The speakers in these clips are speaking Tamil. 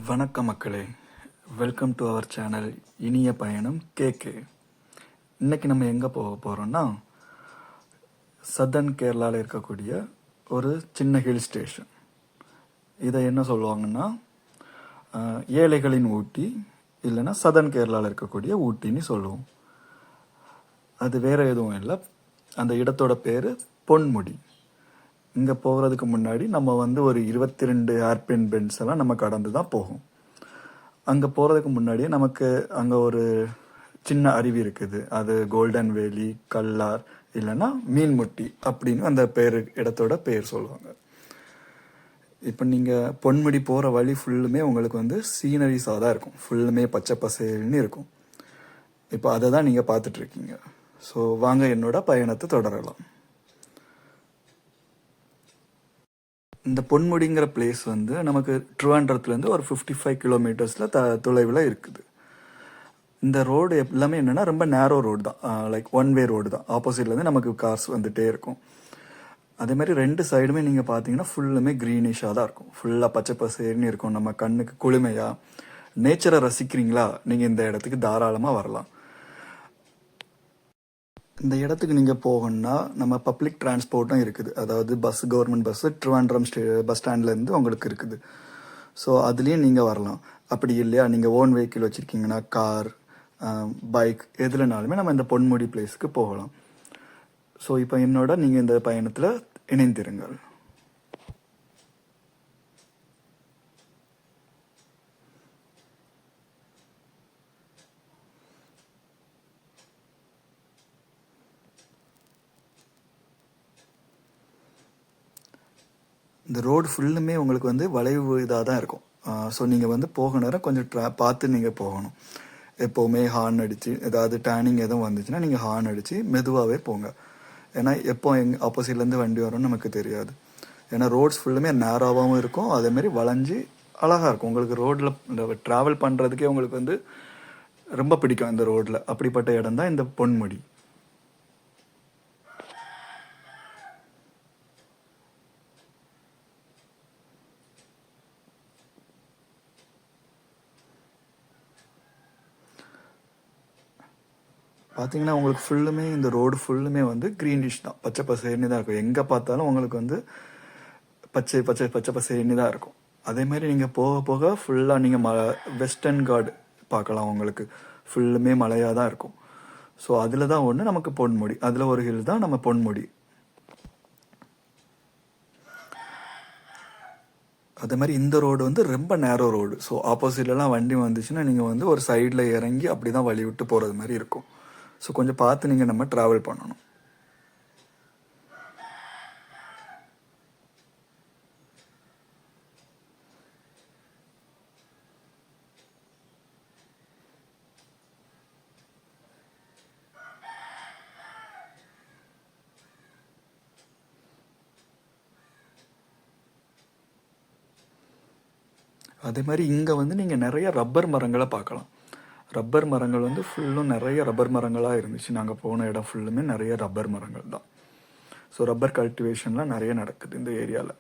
வணக்கம் மக்களே, வெல்கம் டு அவர் சேனல் இனிய பயணம் கேகே. இன்னைக்கு நம்ம எங்கே போக போகிறோம்னா, சதர்ன் கேரளாவில் இருக்கக்கூடிய ஒரு சின்ன ஹில் ஸ்டேஷன். இதை என்ன சொல்லுவாங்கன்னா ஏழைகளின் ஊட்டி, இல்லைன்னா சதர்ன் கேரளாவில் இருக்கக்கூடிய ஊட்டின்னு சொல்லுவோம். அது வேற எதுவும் இல்லை, அந்த இடத்தோட பேர் பொன்முடி. இங்கே போகிறதுக்கு முன்னாடி நம்ம ஒரு 22 ஏர்பின் பென்ஸ் எல்லாம் நம்ம கடந்து தான் போகும். அங்கே போகிறதுக்கு முன்னாடியே நமக்கு அங்கே ஒரு சின்ன அருவி இருக்குது. அது கோல்டன் வேலி, கல்லார், இல்லைன்னா மீன்முட்டி அப்படின்னு அந்த இடத்தோட பேர் சொல்லுவாங்க. இப்போ நீங்கள் பொன்முடி போகிற வழி ஃபுல்லுமே உங்களுக்கு சீனரிஸாக தான் இருக்கும். ஃபுல்லுமே பச்சை பசேல்னு இருக்கும். இப்போ அதை தான் நீங்கள் பார்த்துட்ருக்கீங்க. ஸோ வாங்க என்னோட பயணத்தை தொடரலாம். இந்த பொன்முடிங்கிற பிளேஸ் நமக்கு ட்ரிவாண்ட்ரத்துலேருந்து ஒரு 55 கிலோமீட்டர்ஸில் தொலைவில் இருக்குது. இந்த ரோடு எல்லாமே என்னென்னா ரொம்ப நேரோ ரோடு தான், லைக் ஒன் வே ரோடு தான். ஆப்போசிட்லேருந்து நமக்கு கார்ஸ் வந்துகிட்டே இருக்கும். அதே மாதிரி ரெண்டு சைடுமே நீங்கள் பார்த்தீங்கன்னா ஃபுல்லுமே க்ரீனிஷாக தான் இருக்கும். ஃபுல்லாக பச்சை பசேர்னு இருக்கும். நம்ம கண்ணுக்கு குளுமையாக நேச்சரை ரசிக்கிறீங்களா, நீங்கள் இந்த இடத்துக்கு தாராளமாக வரலாம். இந்த இடத்துக்கு நீங்கள் போகணுன்னா நம்ம பப்ளிக் டிரான்ஸ்போர்ட்டும் இருக்குது. அதாவது bus, government bus Trivandrum bus ஸ்டாண்ட்லேருந்து உங்களுக்கு இருக்குது. ஸோ அதுலேயும் நீங்கள் வரலாம். அப்படி இல்லையா, நீங்கள் ஓன் வெஹிக்கிள் வச்சுருக்கீங்கன்னா கார், பைக், எதுலனாலுமே நம்ம இந்த பொன்முடி பிளேஸுக்கு போகலாம். ஸோ இப்போ என்னோட நீங்கள் இந்த பயணத்தில் இணைந்திருங்கள். இந்த ரோடு ஃபுல்லுமே உங்களுக்கு வளைவு இதாக தான் இருக்கும். ஸோ நீங்கள் போக நேரம் கொஞ்சம் பார்த்து நீங்கள் போகணும். எப்போவுமே ஹார்ன் அடித்து, ஏதாவது டேர்னிங் எதுவும் வந்துச்சுன்னா நீங்கள் ஹார்ன் அடித்து மெதுவாகவே போங்க. ஏன்னா எப்போ ஆப்போசிட்லேருந்து வண்டி வரும்னு நமக்கு தெரியாது. ஏன்னா ரோட்ஸ் ஃபுல்லுமே நேராகவும் இருக்கும், அதேமாரி வளைஞ்சி அழகாக இருக்கும். உங்களுக்கு ரோட்டில் ட்ராவல் பண்ணுறதுக்கே உங்களுக்கு ரொம்ப பிடிக்கும் இந்த ரோட்டில். அப்படிப்பட்ட இடம் தான் இந்த பொன்முடி. பார்த்தீங்கன்னா உங்களுக்கு ஃபுல்லுமே இந்த ரோடு ஃபுல்லுமே க்ரீனிஷ் தான், பச்சை பசேர்னு தான் இருக்கும். எங்கே பார்த்தாலும் உங்களுக்கு பச்சை பச்சை பச்சை பசேர்னு தான் இருக்கும். அதேமாதிரி நீங்கள் போக போக ஃபுல்லாக நீங்கள் வெஸ்டர்ன் கார்டு பார்க்கலாம். உங்களுக்கு ஃபுல்லுமே மலையாக தான் இருக்கும். ஸோ அதில் தான் ஒன்று நமக்கு பொன்முடி, அதில் ஒரு ஹில் தான் நம்ம பொன்முடி. அதே மாதிரி இந்த ரோடு ரொம்ப நேரோ ரோடு. ஸோ ஆப்போசிட்லலாம் வண்டி வந்துச்சுன்னா நீங்கள் ஒரு சைடில் இறங்கி அப்படி தான் வழி விட்டு போகிறது மாதிரி இருக்கும். ஸோ கொஞ்சம் பார்த்து நீங்கள் நம்ம ட்ராவல் பண்ணணும். அதே மாதிரி இங்கே நீங்கள் நிறைய ரப்பர் மரங்களை பார்க்கலாம். ரப்பர் மரங்கள் ஃபுல்லும் நிறைய ரப்பர் மரங்களாக இருந்துச்சு. நாங்கள் போன இடம் ஃபுல்லுமே நிறைய ரப்பர் மரங்கள் தான். ஸோ ரப்பர் கல்டிவேஷன்லாம் நிறைய நடக்குது இந்த ஏரியாவில்.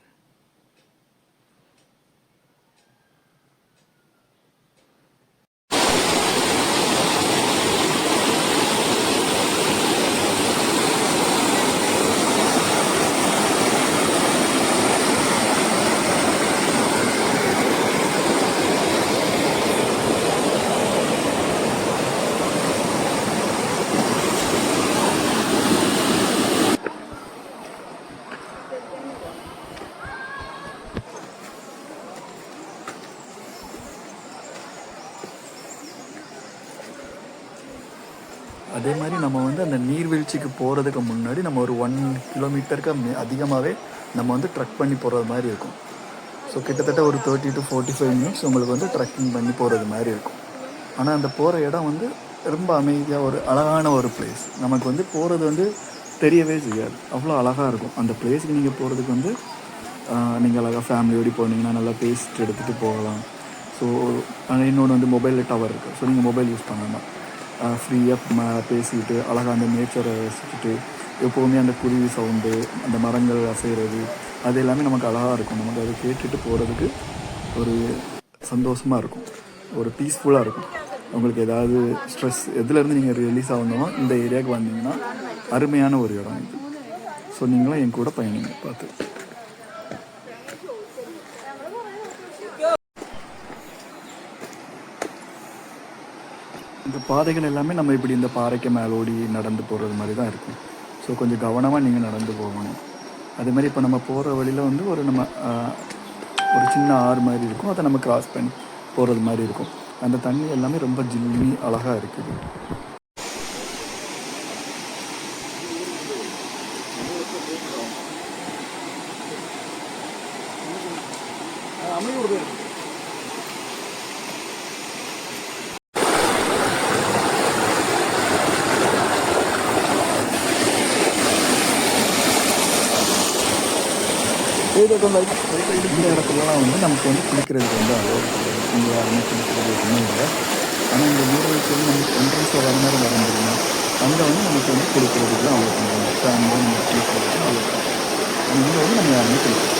அதே மாதிரி நம்ம அந்த நீர்வீழ்ச்சிக்கு போகிறதுக்கு முன்னாடி நம்ம ஒரு 1 கிலோமீட்டருக்கு அதிகமாகவே நம்ம ட்ரக் பண்ணி போகிறது மாதிரி இருக்கும். ஸோ கிட்டத்தட்ட ஒரு 30 to 45 மினிட்ஸ் உங்களுக்கு ட்ரக்கிங் பண்ணி போகிறது மாதிரி இருக்கும். ஆனால் அந்த போகிற இடம் ரொம்ப அமைதியாக ஒரு அழகான ஒரு பிளேஸ். நமக்கு போகிறது தெரியவே செய்யாது, அவ்வளோ அழகாக இருக்கும். அந்த பிளேஸுக்கு நீங்கள் போகிறதுக்கு நீங்கள் அழகாக ஃபேமிலியோடு போனீங்கன்னா நல்லா பேசிட்டு எடுத்துகிட்டு போகலாம். ஸோ இன்னொன்று மொபைலில் டவர் இருக்குது. ஸோ நீங்கள் மொபைல் யூஸ் பண்ணலாம். ஃப்ரீயாக பேசிக்கிட்டு அழகாக அந்த நேச்சரை ரசிச்சுட்டு, எப்போவுமே அந்த குருவி சவுண்டு, அந்த மரங்கள் அசைகிறது, அது எல்லாமே நமக்கு அழகாக இருக்கும். நமக்கு அதை கேட்டுட்டு போகிறதுக்கு ஒரு சந்தோஷமாக இருக்கும், ஒரு பீஸ்ஃபுல்லாக இருக்கும். உங்களுக்கு ஏதாவது ஸ்ட்ரெஸ் எதுலேருந்து நீங்கள் ரிலீஸ் ஆகணுமோ இந்த ஏரியாவுக்கு வந்தீங்கன்னா அருமையான ஒரு இடம் இது. ஸோ நீங்களும் என் கூட பயணிங்க பார்த்து. இந்த பாதைகள் எல்லாமே நம்ம இப்படி இந்த பாறைக்கு மேலோடி நடந்து போகிறது மாதிரி தான் இருக்கும். ஸோ கொஞ்சம் கவனமாக நீங்கள் நடந்து போகணும். அதே மாதிரி இப்போ நம்ம போகிற வழியில் வந்து ஒரு சின்ன ஆறு மாதிரி இருக்கும், அதை நம்ம கிராஸ் பண்ணி போகிறது மாதிரி இருக்கும். அந்த தண்ணி எல்லாமே ரொம்ப ஜில்லி அழகாக இருக்குது. இந்த இடத்துலலாம் வந்து நமக்கு வந்து குளிக்கிறதுக்கு வந்து அலோவ் கிடையாது. இங்கே யாருமே குளிக்கிறது ஒன்றும் இல்லை. ஆனால் இந்த நீர்வீழ்ச்சி வந்து நமக்கு என்ட்ரன்ஸில் வர நேரம் வர முடியுமா, அங்கே வந்து நமக்கு வந்து குளிக்கிறதுக்குலாம் அலோவ் பண்ணுவாங்க. ஸோ அங்கே வந்து நம்ம குளிக்கிறதுக்கு அலோவ் பண்ணுவோம். ஆனால் இங்கே வந்து நம்ம யாருமே குளிக்கிறோம்.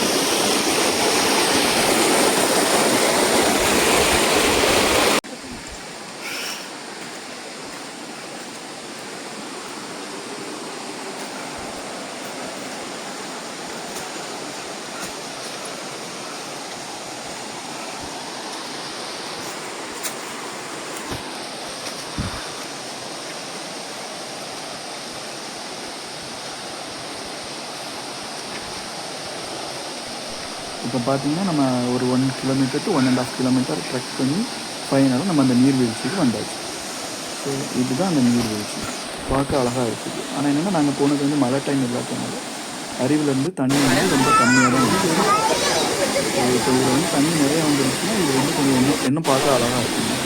இப்போ பார்த்தீங்கன்னா நம்ம ஒரு 1 கிலோமீட்டர் to 1.5 கிலோமீட்டர் ட்ரெக் பண்ணி ஃபைனலாக நம்ம அந்த நீர்வீழ்ச்சிக்கு வந்தாச்சு. ஸோ இதுதான் அந்த நீர்வீழ்ச்சி. பார்க்க அழகாக இருக்குது. ஆனால் என்னென்னா நாங்கள் போனது வந்து மழை டைம் இல்லாதனால அருவிலேருந்து தண்ணி வந்து ரொம்ப கம்மியாக தான் இருக்குது. ஸோ இப்போ இதில் வந்து தண்ணி நிறையா வந்துருச்சுன்னா இது வந்து கொஞ்சம் இன்னும் பார்க்க அழகாக இருக்குங்க.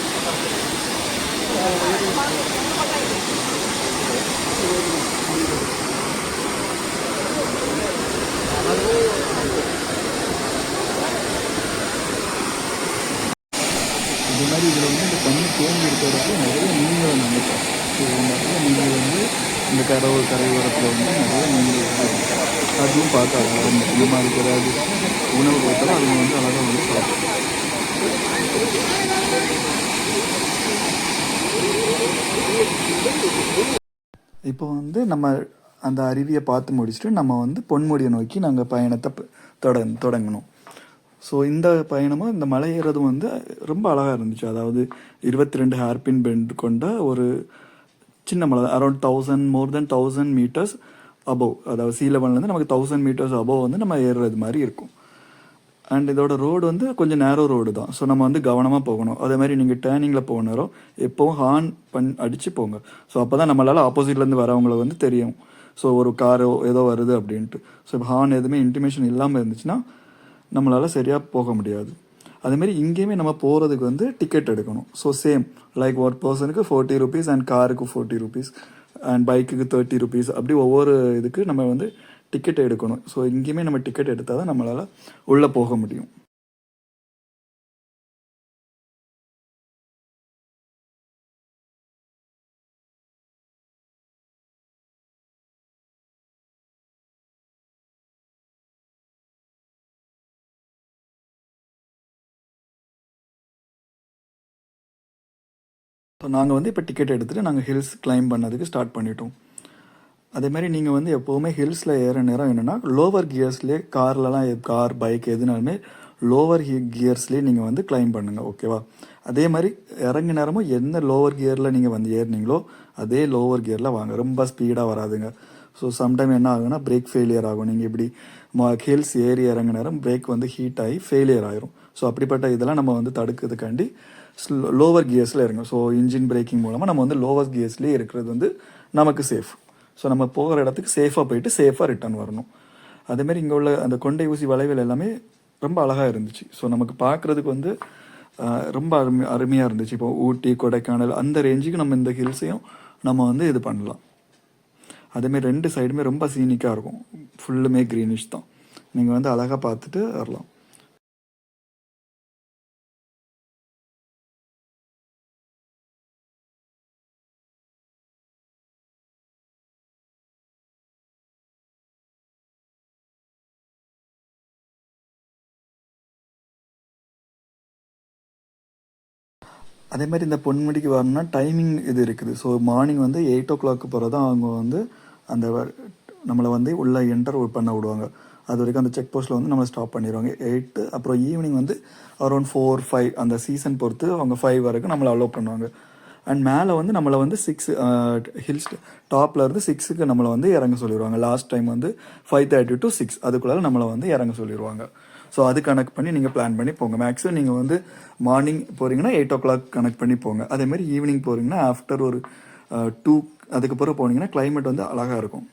இதே மாதிரி இதில் வந்து இந்த தண்ணி தேங்கி இருக்கிறதுக்கு நிறைய மீன்களை நாங்கள் பார்த்தோம். ஸோ நிறைய மீன்கள் வந்து இந்த கரையோரத்தில் வந்து நிறைய மீன்கள் இருக்குது. அதுவும் பார்க்க அழகாக இருந்துச்சு. இந்த மாதிரி ஏதாவது உணவு கொடுத்தாலும் அதுங்க வந்து அழகாக வந்து சாப்பிடும். இப்போ வந்து நம்ம அந்த அருவியை பார்த்து முடிச்சுட்டு நம்ம வந்து பொன்முடியை நோக்கி நாங்கள் பயணத்தை தொடங்கணும். ஸோ இந்த பயணமும் இந்த மலை ஏறதும் வந்து ரொம்ப அழகாக இருந்துச்சு. அதாவது 22 ஹேர்பின் பெண்ட் கொண்ட ஒரு சின்ன மலை, அரௌண்ட் 1000 மீட்டர்ஸ் அபோவ், அதாவது சீ லெவல்லேருந்து நமக்கு 1000 மீட்டர்ஸ் அபோவ் வந்து நம்ம ஏறுறது மாதிரி இருக்கும். அண்ட் இதோட ரோடு வந்து கொஞ்சம் நேரோ ரோடு தான். ஸோ நம்ம வந்து கவனமாக போகணும். அதே மாதிரி நீங்கள் டேர்னிங்கில் போக நேரம் எப்போவும் ஹார்ன் அடித்து போங்க. ஸோ அப்போ தான் நம்மளால் ஆப்போசிட்லேருந்து வரவங்களை வந்து தெரியும். ஸோ ஒரு காரோ ஏதோ வருது அப்படின்ட்டு. ஸோ இப்போ ஹார்ன் எதுவுமே இன்டிமேஷன் இல்லாமல் இருந்துச்சுன்னா நம்மளால் சரியாக போக முடியாது. அதேமாரி இங்கேயுமே நம்ம போகிறதுக்கு வந்து டிக்கெட் எடுக்கணும். ஸோ சேம் லைக் ஒரு பர்சனுக்கு 40 ருபீஸ் அண்ட் காருக்கு 40 ருபீஸ் அண்ட் பைக்குக்கு 30 ருபீஸ், அப்படி ஒவ்வொரு இதுக்கு நம்ம வந்து டிக்கெட் எடுக்கணும். ஸோ இங்கேயுமே நம்ம டிக்கெட் எடுத்தால் தான் நம்மளால் உள்ளே போக முடியும். ஸோ நாங்கள் வந்து இப்போ டிக்கெட் எடுத்துகிட்டு நாங்கள் ஹில்ஸ் கிளைம் பண்ணதுக்கு ஸ்டார்ட் பண்ணிட்டோம். அதேமாதிரி நீங்கள் வந்து எப்போவுமே ஹில்ஸில் ஏற நேரம் என்னென்னா லோவர் கியர்ஸ்லேயே கார் பைக் எதுனாலுமே லோவர் கியர்ஸ்லேயே நீங்கள் வந்து கிளைம் பண்ணுங்கள், ஓகேவா? அதே மாதிரி இறங்க நேரமும் என்ன லோவர் கியரில் நீங்கள் வந்து ஏறினீங்களோ அதே லோவர் கியரில் வாங்க, ரொம்ப ஸ்பீடாக வராதுங்க. ஸோ சம்டைம் என்ன ஆகுனா பிரேக் ஃபெயிலியர் ஆகும். நீங்கள் இப்படி ஹில்ஸ் ஏறி இறங்க நேரம் பிரேக் வந்து ஹீட் ஆகி ஃபெயிலியர் ஆயிரும். ஸோ அப்படிப்பட்ட இதெல்லாம் நம்ம வந்து தடுக்கிறதுக்காண்டி லோவர் கியர்ஸில் இருங்க. ஸோ இன்ஜின் பிரேக்கிங் மூலமாக நம்ம வந்து லோவர் கியர்ஸ்லேயே இருக்கிறது வந்து நமக்கு சேஃப். ஸோ நம்ம போகிற இடத்துக்கு சேஃபாக போயிட்டு சேஃபாக ரிட்டர்ன் வரணும். அதேமாரி இங்கே உள்ள அந்த கொண்டை ஊசி வளைவுகள் எல்லாமே ரொம்ப அழகாக இருந்துச்சு. ஸோ நமக்கு பார்க்குறதுக்கு வந்து ரொம்ப அருமையாக இருந்துச்சு. இப்போ ஊட்டி கொடைக்கானல் அந்த ரேஞ்சுக்கு நம்ம இந்த ஹில்ஸையும் நம்ம வந்து இது பண்ணலாம். அதேமாரி 2 சைடுமே ரொம்ப சீனிக்காக இருக்கும். ஃபுல்லுமே க்ரீனிஷ் தான். நீங்கள் வந்து அழகாக பார்த்துட்டு வரலாம். அதே மாதிரி இந்த பொன்முடிக்கு வரணும்னா டைமிங் இது இருக்குது. ஸோ மார்னிங் வந்து 8 o'clock போகிற தான் அவங்க வந்து அந்த நம்மளை வந்து உள்ளே என்டர் பண்ண விடுவாங்க. அது வரைக்கும் அந்த செக் போஸ்ட்டில் வந்து நம்மளை ஸ்டாப் பண்ணிடுவாங்க 8. அப்புறம் ஈவினிங் வந்து அரௌண்ட் 4-5 அந்த சீசன் பொறுத்து அவங்க 5 வரைக்கும் நம்மளை அலோவ் பண்ணுவாங்க. அண்ட் மேலே வந்து நம்மளை வந்து 6 ஹில்ஸ் டாப்பில் இருந்து 6க்கு நம்மளை வந்து இறங்க சொல்லிடுவாங்க. லாஸ்ட் டைம் வந்து 5:30 to 6 அதுக்குள்ளார நம்மளை வந்து இறங்க சொல்லிடுவாங்க. ஸோ அது கனெக்ட் பண்ணி நீங்கள் பிளான் பண்ணி போங்க. மேக்ஸிமம் நீங்கள் வந்து மார்னிங் போகிறீங்கன்னா 8 o'clock கனெக்ட் பண்ணி போங்க. அதேமாதிரி ஈவினிங் போகிறீங்கன்னா ஆஃப்டர் ஒரு 2 அதுக்கப்புறம் போனீங்கன்னா கிளைமேட் வந்து அழகாக இருக்கும்.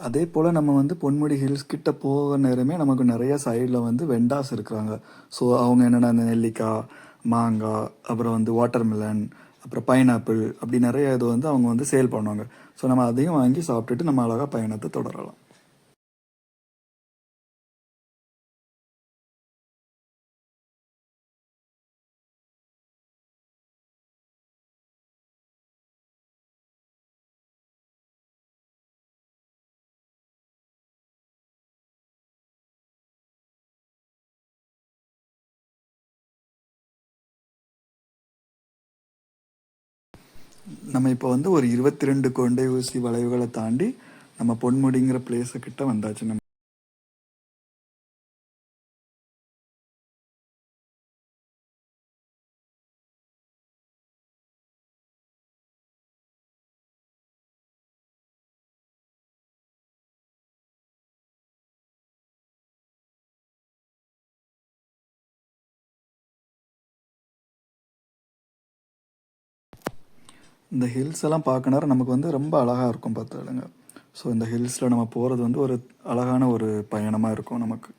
அதே போல் நம்ம வந்து பொன்முடி ஹில்ஸ் கிட்ட போக நேரமே நமக்கு நிறைய சைடில் வந்து வெண்டாஸ் இருக்கிறாங்க. ஸோ அவங்க என்னென்ன அந்த நெல்லிக்காய், மாங்காய், அப்புறம் வந்து வாட்டர்மெலன், அப்புறம் பைனாப்பிள் அப்படி நிறைய இது வந்து அவங்க வந்து சேல் பண்ணுவாங்க. ஸோ நம்ம அதையும் வாங்கி சாப்பிட்டுட்டு நம்ம அழகாக பயணத்தை தொடரலாம். நம்ம இப்போ வந்து ஒரு 22 கொண்டை ஊசி வளைவுகளை தாண்டி நம்ம பொன்முடிங்கிற பிளேஸு கிட்ட வந்தாச்சு. நம்ம இந்த ஹில்ஸ் எல்லாம் பார்க்க நேரம் நமக்கு வந்து ரொம்ப அழகாக இருக்கும் பார்த்துடுங்க. ஸோ இந்த ஹில்ஸில் நம்ம போகிறது வந்து ஒரு அழகான ஒரு பயணமாக இருக்கும் நமக்கு.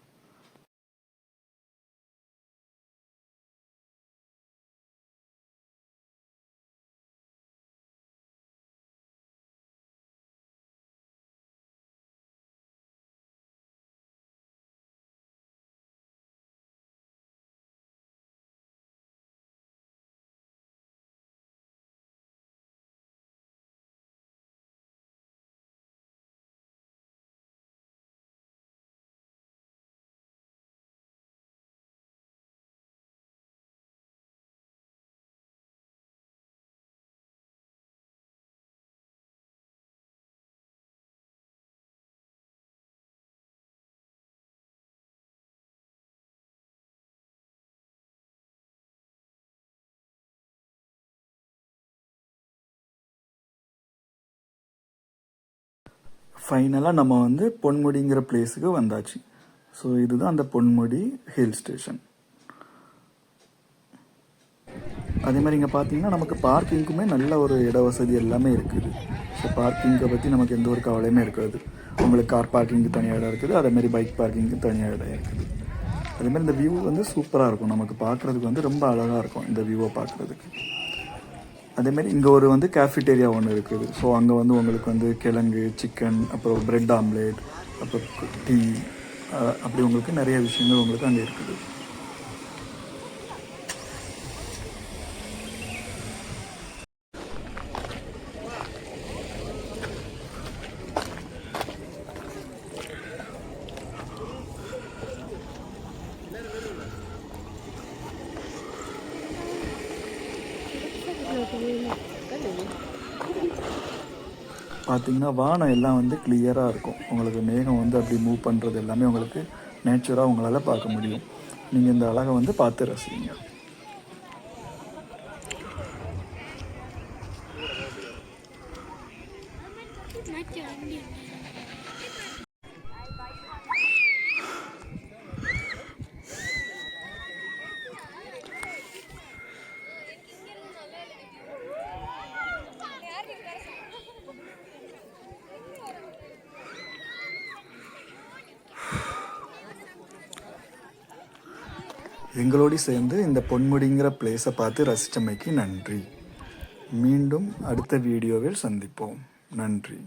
ஃபைனலாக நம்ம வந்து பொன்முடிங்கிற பிளேஸுக்கு வந்தாச்சு. ஸோ இதுதான் அந்த பொன்முடி ஹில் ஸ்டேஷன். அதே மாதிரி இங்கே பார்த்தீங்கன்னா நமக்கு பார்க்கிங்க்குமே நல்ல ஒரு இட வசதி எல்லாமே இருக்குது. ஸோ பார்க்கிங்கை பற்றி நமக்கு எந்த ஒரு கவலையுமே இருக்காது. உங்களுக்கு கார் பார்க்கிங்க்கு தனியாக இடம் இருக்குது, அதேமாதிரி பைக் பார்க்கிங்க்கு தனியாக இடம் இருக்குது. அதேமாதிரி இந்த வியூ வந்து சூப்பராக இருக்கும், நமக்கு பார்க்குறதுக்கு வந்து ரொம்ப அழகாக இருக்கும் இந்த வியூவை பார்க்குறதுக்கு. அதேமாரி இங்கே ஒரு வந்து கேஃபிட்டேரியா ஒன்று இருக்குது. ஸோ அங்கே வந்து உங்களுக்கு வந்து கிழங்கு, சிக்கன், அப்புறம் பிரெட் ஆம்லேட், அப்புறம் டீ, அப்படி உங்களுக்கு நிறைய விஷயங்கள் உங்களுக்கு அங்கே இருக்குது. பார்த்தீங்கன்னா வானம் எல்லாம் வந்து கிளியராக இருக்கும். உங்களுக்கு மேகம் வந்து அப்படி மூவ் பண்ணுறது எல்லாமே உங்களுக்கு நேச்சுராக உங்களால் பார்க்க முடியும். நீங்கள் இந்த அழகை வந்து பார்த்து ரசிங்க. எங்களோடு சேர்ந்து இந்த பொன்முடிங்கிற பிளேஸை பார்த்து ரசித்தமைக்கு நன்றி. மீண்டும் அடுத்த வீடியோவில் சந்திப்போம். நன்றி.